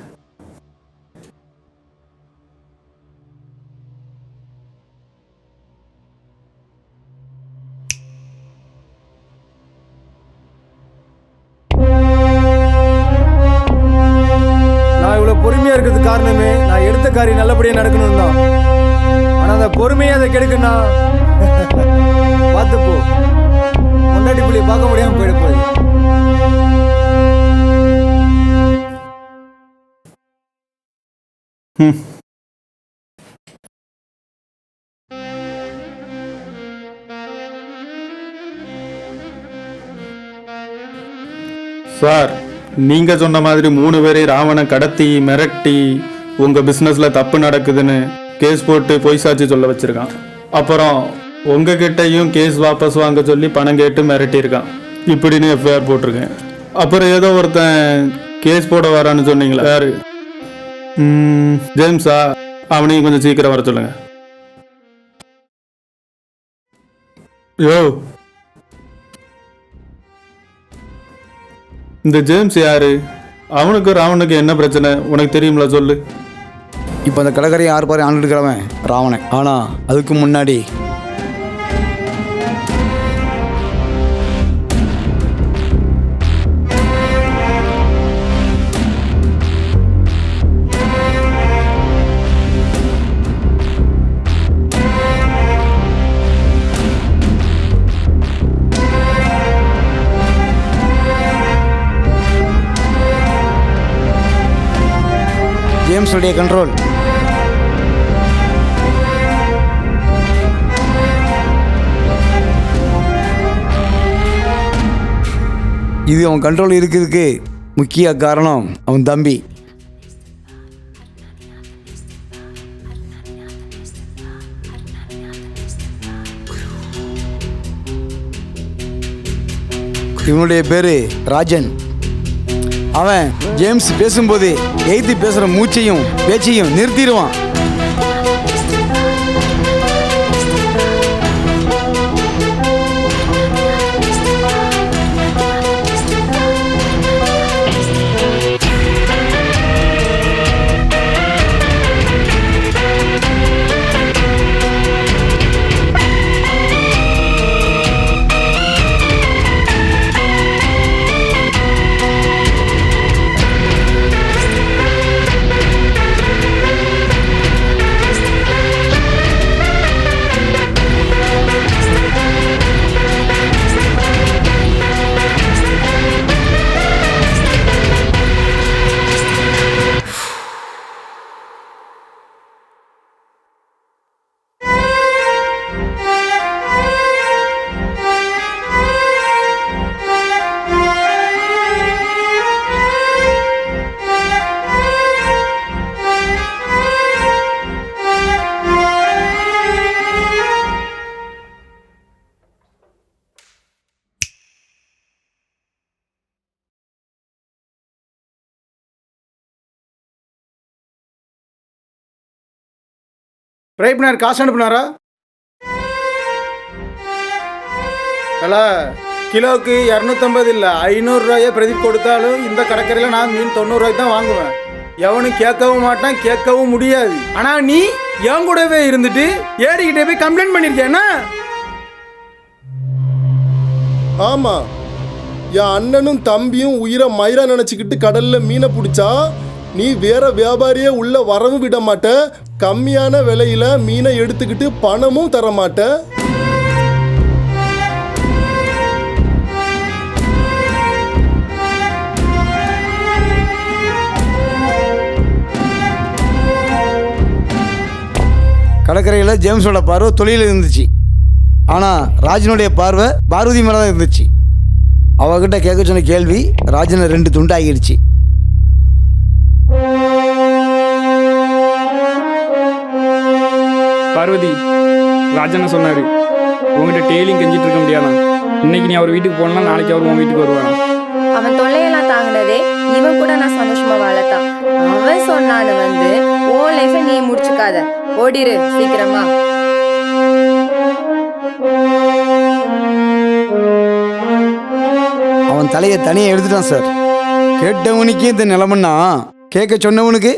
பொறுமையா இருக்கிறதுக்கு காரணமே நான் எடுத்த காரியம் நல்லபடியா நடக்கணும் தான். ஆனா அந்த பொறுமையை அதை கெடுக்குன்னா பார்த்து போ, முன்னாடி புள்ளிய பார்க்க முடியாம போயிட போய்.
சார், நீங்க சொன்ன மாதிரி 3 பேரை ராவண கடத்தி மிரட்டி உங்க பிசினஸ்ல தப்பு நடக்குதுன்னு கேஸ் போட்டு பொய் சாட்சி சொல்ல வச்சிருக்கான். அப்புறம் உங்ககிட்டையும் கேஸ் வாபஸ் வாங்க சொல்லி பணம் கேட்டு மிரட்டி இருக்கான். இப்படின்னு எஃப்ஐஆர் போட்டிருக்கேன். அப்புறம் ஏதோ ஒருத்தன் கேஸ் போட வரான்னு சொன்னீங்களா, யாரு? ஜேம்ஸா? அவனையும் கொஞ்சம் சீக்கிரம் வர சொல்லுங்க. யோ, இந்த ஜேம்ஸ் யாரு? அவனுக்கு ராவனுக்கு என்ன பிரச்சனை உனக்கு தெரியும்ல, சொல்லு.
இப்போ அந்த கடற்கரையை 6 பேர் ஆண்டு இருக்கிறவன் ராவணன். ஆனால் அதுக்கு முன்னாடி ஜேம்ஸுடைய கண்ட்ரோல். இது அவன் கண்ட்ரோல் இருக்கிறதுக்கு முக்கிய காரணம் அவன் தம்பி. இவனுடைய பேரு ராஜன். அவன் ஜேம்ஸ் பேசும்போது எய்த்து பேசுகிற மூச்சையும் பேச்சையும் நிறுத்திடுவான்.
ப்ரை பண்ணார் காசு அனுப்புனாரா? இல்லை, கிலோவுக்கு 250 இல்லை 500 ரூபாயே பிரதீப் கொடுத்தாலும் இந்த கடற்கரையில் நான் மீன் 90 ரூபாய்க்கு தான் வாங்குவேன். எவனும் கேட்கவும் மாட்டான், கேட்கவும் முடியாது. ஆனால் நீ என் கூடவே இருந்துட்டு ஏடிக்கிட்டே போய் கம்ப்ளைண்ட் பண்ணியிருக்கேன்னா?
ஆமா, என் அண்ணனும் தம்பியும் உயிரை மயிரா நினைச்சுக்கிட்டு கடல்ல மீனை பிடிச்சா நீ வேற வியாபாரியே உள்ள வரவும் விட மாட்ட, கம்மியான விலையில மீனை எடுத்துக்கிட்டு பணமும் தர மாட்ட.
கடற்கரையில் ஜேம்ஸோட பார்வை தொழில் இருந்துச்சு. ஆனால் ராஜனுடைய பார்வை பார்வதி மேலே தான் இருந்துச்சு. அவகிட்ட கேட்க சொன்ன கேள்வி ராஜனை 2 துண்டாகிடுச்சு.
பார்வதி, ராஜனை சொன்னார் உங்ககிட்ட டெய்லியும் கெஞ்சிட்டு இருக்க முடியாதான். இன்னைக்கு நீ அவர் வீட்டுக்கு போனா நாளைக்கு அவர் உன் வீட்டுக்கு வருவாங்க.
அவன் தொல்லையெல்லாம் தாங்கினதே இவன் கூட நான் சந்தோஷமா வாழத்தான். அவன் சொன்னான்னு வந்து ஓ லைஃபை நீ முடிச்சுக்காத, ஓடிரு சீக்கிரமா.
அவன் தலையை தனியாக எடுத்துட்டான் சார். கேட்டவனுக்கு இந்த நிலைமைன்னா கேட்க சொன்னவனுக்கு.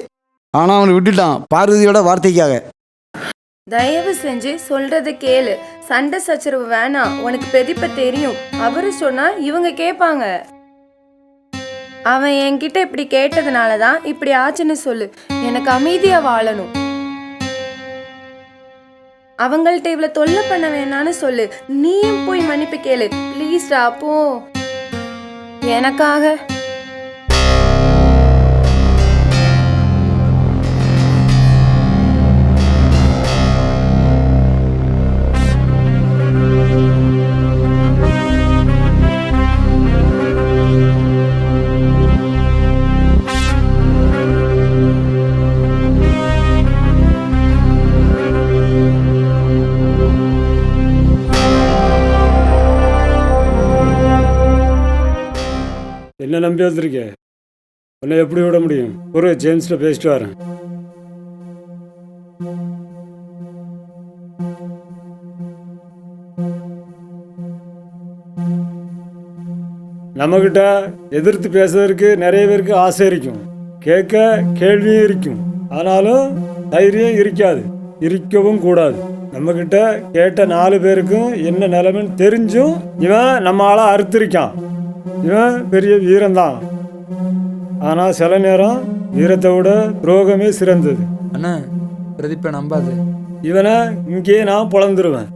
ஆனால் அவனை விட்டுட்டான் பார்வதியோட வார்த்தைக்காக.
தயவு செஞ்சு சொல்றத கேளு, சண்டை சச்சரவு வேணாம். உனக்கு பெரியப்ப தெரியும், அவரு சொன்னா இவங்க கேட்பாங்க. அவன் என்கிட்ட இப்படி கேட்டதுனால தான் இப்படி ஆச்சுன்னு சொல்லு. எனக்கு அமைதியா வாழணும். அவங்கள்ட்ட இவ்வளவு தொல்லை பண்ண வேணான்னு சொல்லு. நீயும் போய் மன்னிப்பு கேளு ப்ளீஸ்டா, போ எனக்காக.
என்ன நம்பி வந்திருக்க? உன்னை எப்படி விட முடியும்? ஒரு ஜேம்ஸ்ல பேசிட்டு வரேன். நம்மகிட்ட எதிர்த்து பேசுறதுக்கு நிறைய பேருக்கு ஆசை இருக்கும், கேட்க கேள்வியும் இருக்கும். ஆனாலும் தைரியம் இருக்காது, இருக்கவும் கூடாது. நம்மகிட்ட கேட்ட 4 பேருக்கும் என்ன நிலைமைன்னு தெரிஞ்சும் இவன் நம்ம ஆளை அறுத்திருக்கான். இவன் பெரிய வீரம்தான். ஆனால் சில நேரம் வீரத்தை விட துரோகமே சிறந்தது.
அண்ணா, பிரதீப்பை நம்பாது.
இவனை இங்கேயே நான் பொழந்துருவேன்.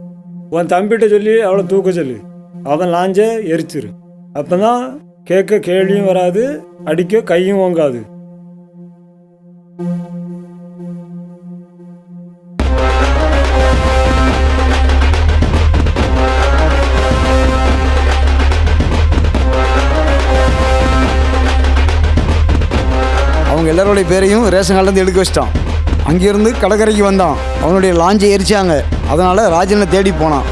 உன் தம்பிகிட்ட சொல்லி அவளை தூக்க சொல்லு. அவன் லாஞ்சே எரிச்சிரு. அப்போ தான் கேட்க கேள்வியும் வராது, அடிக்க கையும் வாங்காது.
அவங்க எல்லாரோடைய பேரையும் ரேஷன் கார்டிலேருந்து எடுக்க வச்சிட்டான். அங்கேருந்து கடற்கரைக்கு வந்தான். அவனுடைய லாஞ்சை எரிச்சாங்க. அதனால் ராஜனை தேடி போனான்.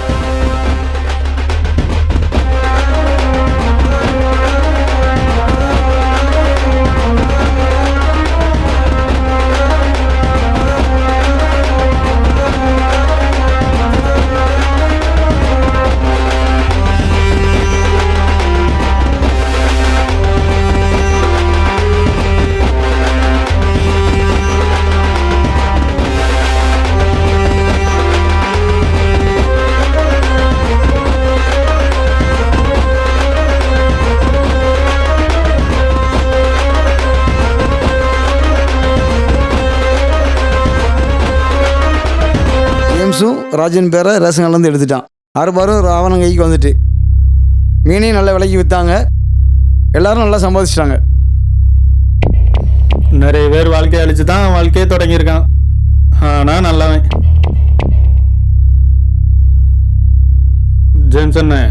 ராஜன் பேரை ரேஷன் கார்டிலேருந்து எடுத்துட்டான். 6 பேரும் ராவணன் கைக்கு வந்துட்டு மீனையும் நல்ல விலைக்கு விற்றாங்க. எல்லாரும் நல்லா சம்பாதிச்சிட்டாங்க.
நிறைய பேர் வாழ்க்கையை அழிச்சு தான் வாழ்க்கையே தொடங்கியிருக்கான். ஆனால் நல்லவன். ஜேம்ஸ் அண்ணே,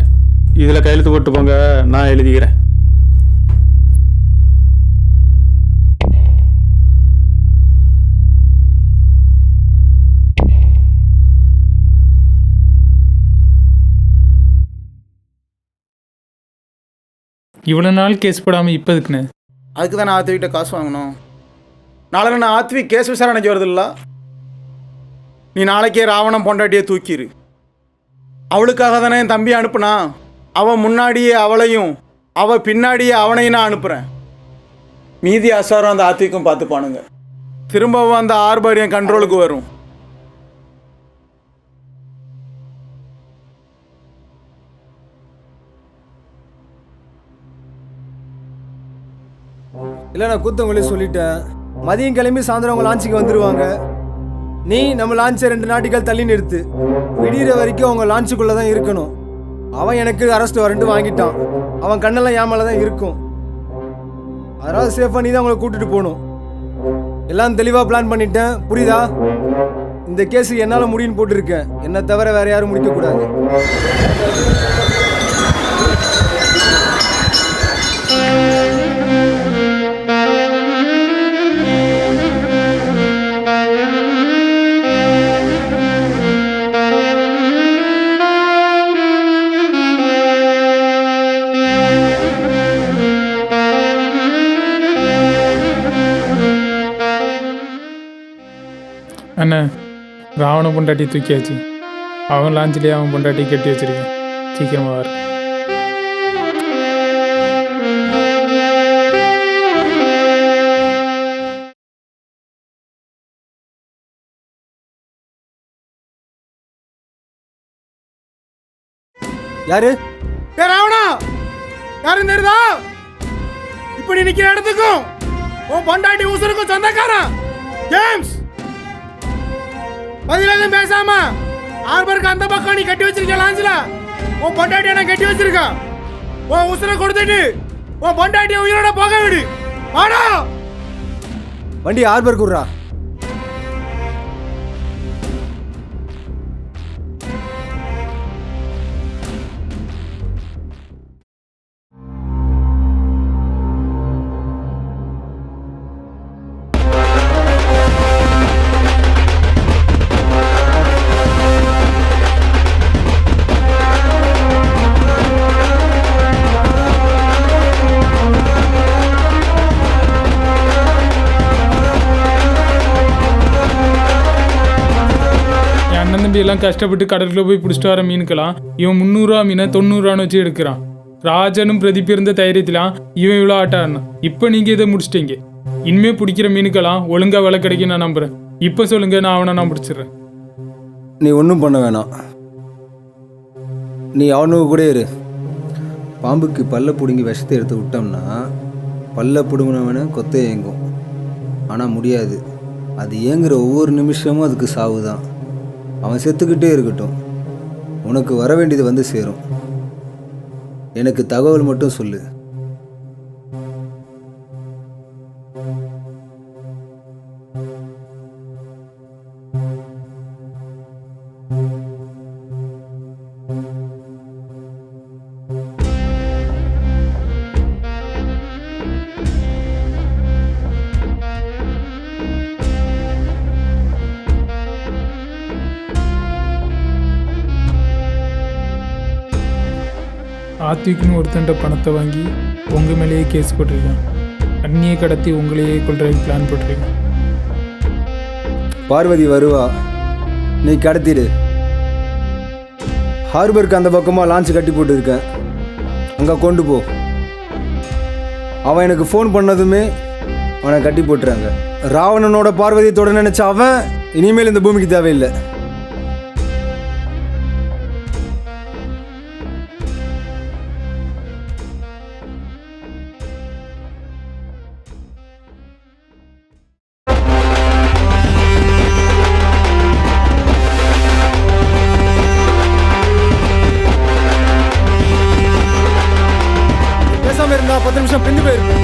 இதில் கையெழுத்து போட்டு போங்க, நான் எழுதிக்கிறேன்.
இவ்வளோ நாள் கேஸ் போடாமல் இப்போ இருக்குண்ணே?
அதுக்கு தான் நான் ஆத்விகிட்ட காசு வாங்கணும். நாளைக்கு நான் ஆத்வி கேஸ் விசாரணைக்கு வருது இல்லை?
நீ நாளைக்கே ராவணன் பொண்டாட்டியை தூக்கிடு. அவளுக்காக தானே என் தம்பி அனுப்புனா. அவன் முன்னாடியே அவளையும் அவள் பின்னாடியே அவனையும் நான் அனுப்புகிறேன். மீதி அசாரம் அந்த ஆத்திக்கும் பார்த்துப்பானுங்க. திரும்பவும் அந்த ஆர்பாரியம் கண்ட்ரோலுக்கு வரும்.
இல்லை நான் கூத்தவங்களே சொல்லிட்டேன். மதியம் கிளம்பி சாயந்தரம் அவங்க லான்ச்சுக்கு வந்துடுவாங்க. நீ நம்ம லான்ச்சை 2 நாட்டிகள் தள்ளி நிறுத்து. விடிகிற வரைக்கும் அவங்க லான்ச்சுக்குள்ளே தான் இருக்கணும். அவன் எனக்கு அரெஸ்ட் வாரண்ட் வாங்கிட்டான். அவன் கண்ணெல்லாம் என் மேலே தான் இருக்கும். அதனால் சேஃபாக நீ தான் அவங்கள கூட்டிகிட்டு போகணும். எல்லாம் தெளிவாக பிளான் பண்ணிட்டேன், புரியுதா? இந்த கேஸு என்னால் முடியும்னு போட்டிருக்கேன். என்னை தவிர வேறு யாரும் முடிக்கக்கூடாது.
அண்ணா, ராவண பொண்டாட்டி தூக்கியாச்சு. அவன் லாஞ்சிலேயே அவன் பொண்டாட்டி கட்டி வச்சிருக்கேன். சீக்கிரமாக வர.
யாரு?
ராவணா யாரும் தெரியுதா? இப்படி நிக்கிற இடத்துக்கும் உன் பொண்டாட்டி உசுருக்கும் சொந்தக்காரன் ஜேம்ஸ். பதிலும் பேசாம ஆர்பருக்கு அந்த பக்கம் நீ கட்டி வச்சிருக்க லாஞ்சில உன் பொண்டாட்டியை நான் கட்டி வச்சிருக்க. உன் உசுரை கொடுத்துட்டு உன் பொண்டாட்டியை உயிரோட போக விடு. வாடா
வண்டி ஆர்பருக்கு விட்றா.
எல்லாம் கஷ்டப்பட்டு கடலுக்குள்ள போய் பிடிச்சிட்டு வர மீனுக்கெல்லாம் இவன் 300 ரூபா மீனை 90 ரூபான்னு வச்சு எடுக்கிறான். ராஜனும் பிரதீப் இருந்த தைரியத்திலாம் இவன் இவ்வளோ ஆட்டாடினான். இப்போ நீங்கள் இதை முடிச்சிட்டீங்க. இனிமே பிடிக்கிற மீனுக்கெல்லாம் ஒழுங்காக விலை கிடைக்கும் நான் நம்புகிறேன். இப்போ சொல்லுங்க, நான் அவனை நான் பிடிச்சிடுறேன்.
நீ ஒன்றும் பண்ண வேணாம். நீ அவனுக்கு கூட இரு. பாம்புக்கு பல்ல பிடுங்கி விஷத்தை எடுத்து விட்டோம்னா பல்ல பிடுங்கினவனு கொத்த ஏங்கும். ஆனால் முடியாது. அது ஏங்குற ஒவ்வொரு நிமிஷமும் அதுக்கு சாவு தான். அவன் செத்துக்கிட்டே இருக்கட்டும். உனக்கு வர வேண்டியது வந்து சேரும். எனக்கு தகவல் மட்டும் சொல்லு.
ஆத்விக்னு ஒருத்தன்ட்ட பணத்தை வாங்கி உங்கள் மேலேயே கேஸ் போட்டிருக்கான். அண்ணியை கடத்தி உங்களையே கொள்றதுக்கு பிளான் போட்டிருக்கான்.
பார்வதி வருவா, நீ கடத்திடு. ஹார்பருக்கு அந்த பக்கமாக லான்ச் கட்டி போட்டுருக்கேன், அங்கே கொண்டு போ. அவன் எனக்கு ஃபோன் பண்ணதுமே அவனை கட்டி போட்டுறாங்க. ராவணனோட பார்வதியை தொட நினச்ச அவன் இனிமேல் இந்த பூமிக்கு தேவையில்லை. இருந்தா 10 நிமிஷம் பின்னு போயிருக்கு.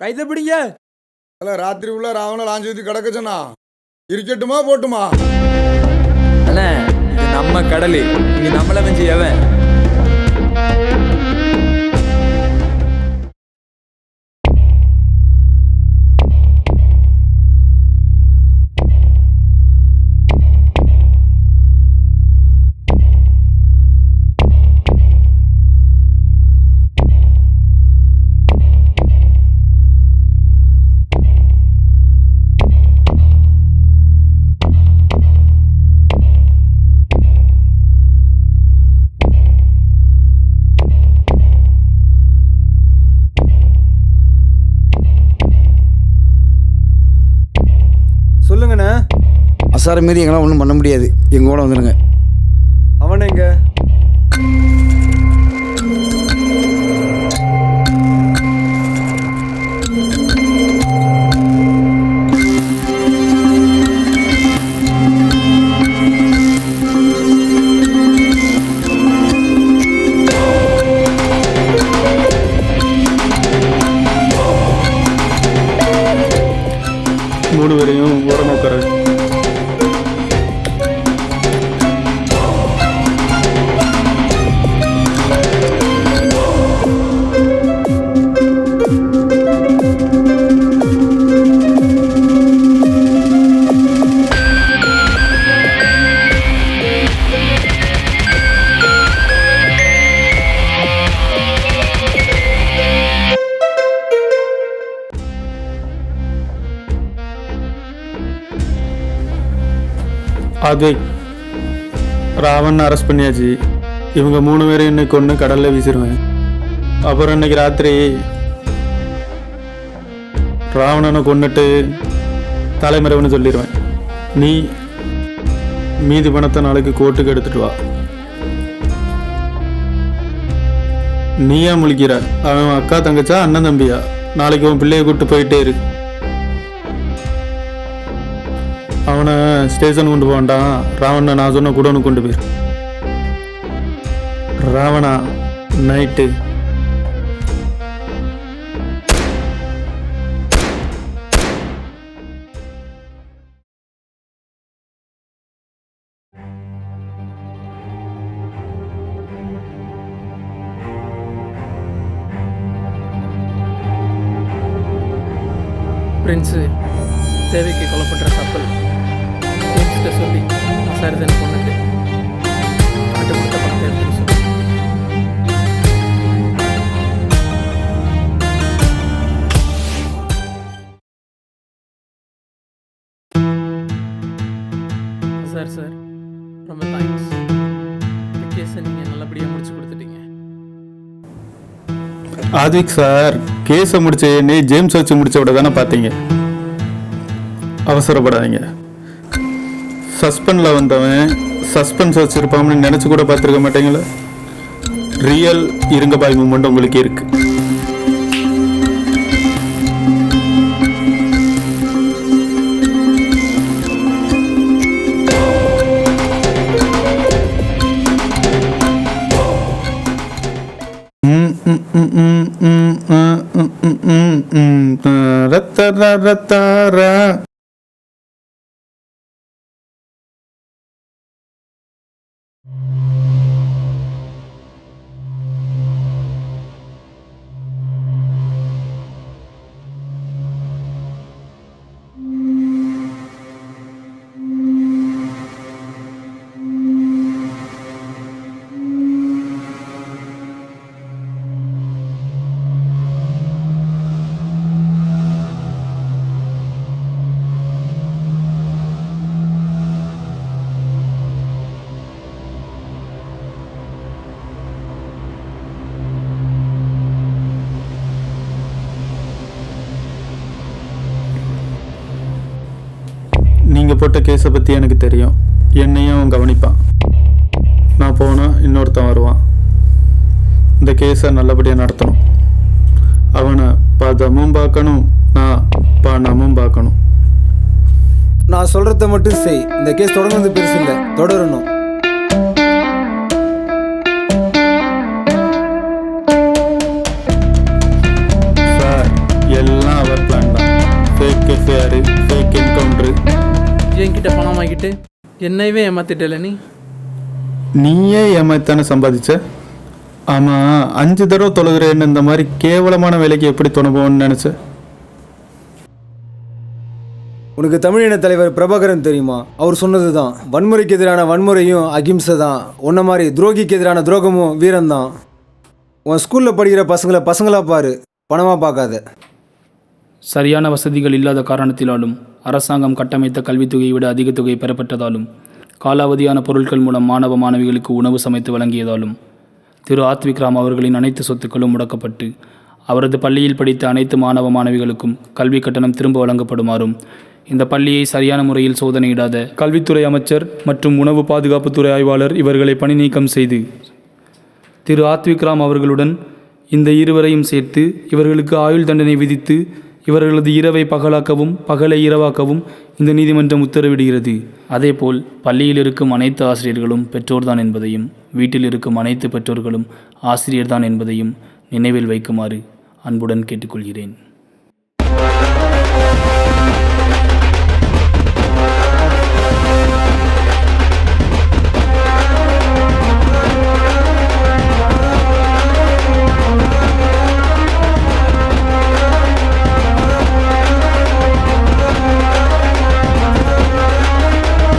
கைதை பிடிங்க. ராத்திரி உள்ள ராவண லாஞ்சி ஊற்றி கிடக்க சொன்னா இருக்கட்டுமா போட்டுமா?
அண்ணா, இது நம்ம கடலு, இங்க நம்மள வெஞ்சி எவன்?
சாரை மீறி எங்களால் ஒன்றும் பண்ண முடியாது. எங்கள் கூட வந்துடுங்க.
அவன் எங்க?
மூணு பேரையும் ஓரமாக உட்கார வை. ஆத்விக், ராவன் அரெஸ்ட் பண்ணியாச்சு. இவங்க மூணு பேரும் இன்னைக்கு ஒன்று கடலில் வீசிடுவேன். அப்புறம் இன்னைக்கு ராத்திரி ராவணனை கொண்டுட்டு தலைமறைவுன்னு சொல்லிடுவேன். நீ மீதி பணத்தை நாளைக்கு கோர்ட்டுக்கு எடுத்துட்டு வா. நீயா முழிக்கிற? அவன் அக்கா தங்கச்சா அண்ணன் தம்பியா? நாளைக்கு உன் பிள்ளையை கூப்பிட்டு போயிட்டே இரு. அவனை ஸ்டேஷன் கொண்டு போவான்டான். ராவணனை நான் சொன்ன குடோனுக்கு கொண்டு போயிரு. ராவணா நைட்டு
பிரின்ஸு தேவைக்கு கொலை பண்ணுற கப்பல் ஜேம்ஸ்கிட்ட சொல்லி சரிதனை கொண்டுட்டு அவன்கிட்ட கொடுத்த பணத்தை எடுத்துக்க சொல்லு. சார் ரொம்ப தேங்க்ஸ். இந்த கேஸை நீங்கள் நல்லபடியாக முடிச்சு கொடுத்துட்டீங்க.
ஆத்விக் சார், கேஸை முடிச்ச நீ ஜேம்ஸ் வச்சு முடிச்ச விட தானே பார்த்தீங்க. அவசரப்படாதீங்க. சஸ்பெண்டில் வந்தவன் சஸ்பென்ஸ் வச்சுருப்பான்னு நினச்சி கூட பார்த்துருக்க மாட்டீங்களா? ரியல் இருங்க பாய் மூமெண்ட் உங்களுக்கு இருக்கு. ரத்தரா நீங்கள் போட்ட கேஸை பற்றி எனக்கு தெரியும். என்னையும் அவன் கவனிப்பான். நான் போனால் இன்னொருத்தன் வருவான். இந்த கேஸை நல்லபடியாக நடத்தணும். அவனை பதமும் பார்க்கணும், நான் பணமும் பார்க்கணும்.
நான் சொல்கிறத மட்டும் செய். இந்த கேஸ் தொடர்ந்து பெருசு இல்லை, தொடரணும்.
சார், எல்லாம் அவர் பிளான் தான். Fake FIR, fake encounter.
என்கிட்ட பணம் வாங்கிட்டு என்னையவே ஏமாத்திட்டல நீ.
நீயே ஏமாத்தானே சம்பாதிச்ச. ஆமாம், 5 தடவை தொழுகிறேன்னு இந்த மாதிரி கேவலமான வேலைக்கு எப்படி துணுபோன்னு நினச்ச?
உனக்கு தமிழின தலைவர் பிரபாகரன் தெரியுமா? அவர் சொன்னது தான், வன்முறைக்கு எதிரான வன்முறையும் அகிம்சை தான், உன்ன மாதிரி துரோகிக்கு எதிரான துரோகமும் வீரம்தான். உன் ஸ்கூலில் படிக்கிற பசங்களை பசங்களாக பாரு, பணமாக பார்க்காத.
சரியான வசதிகள் இல்லாத காரணத்தினாலும் அரசாங்கம் கட்டமைத்த கல்வித்தொகையை விட அதிக தொகை பெறப்பட்டதாலும் காலாவதியான பொருட்கள் மூலம் மாணவ மாணவிகளுக்கு உணவு சமைத்து வழங்கியதாலும் திரு ஆத்விக் ராம் அவர்களின் அனைத்து சொத்துக்களும் முடக்கப்பட்டு அவரது பள்ளியில் படித்த அனைத்து மாணவ மாணவிகளுக்கும் கல்வி கட்டணம் திரும்ப வழங்கப்படுமாறும் இந்த பள்ளியை சரியான முறையில் சோதனையிடாத கல்வித்துறை அமைச்சர் மற்றும் உணவு பாதுகாப்புத்துறை ஆய்வாளர் இவர்களை பணி நீக்கம் செய்து திரு ஆத்விக் ராம் அவர்களுடன் இந்த இருவரையும் சேர்த்து இவர்களுக்கு ஆயுள் தண்டனை விதித்து இவர்களது இரவை பகலாக்கவும் பகலை இரவாக்கவும் இந்த நீதிமன்றம் உத்தரவிடுகிறது. அதேபோல் பள்ளியில் இருக்கும் அனைத்து ஆசிரியர்களும் பெற்றோர்தான் என்பதையும் வீட்டில் இருக்கும் அனைத்து பெற்றோர்களும் ஆசிரியர்தான் என்பதையும் நினைவில் வைக்குமாறு அன்புடன் கேட்டுக்கொள்கிறேன்.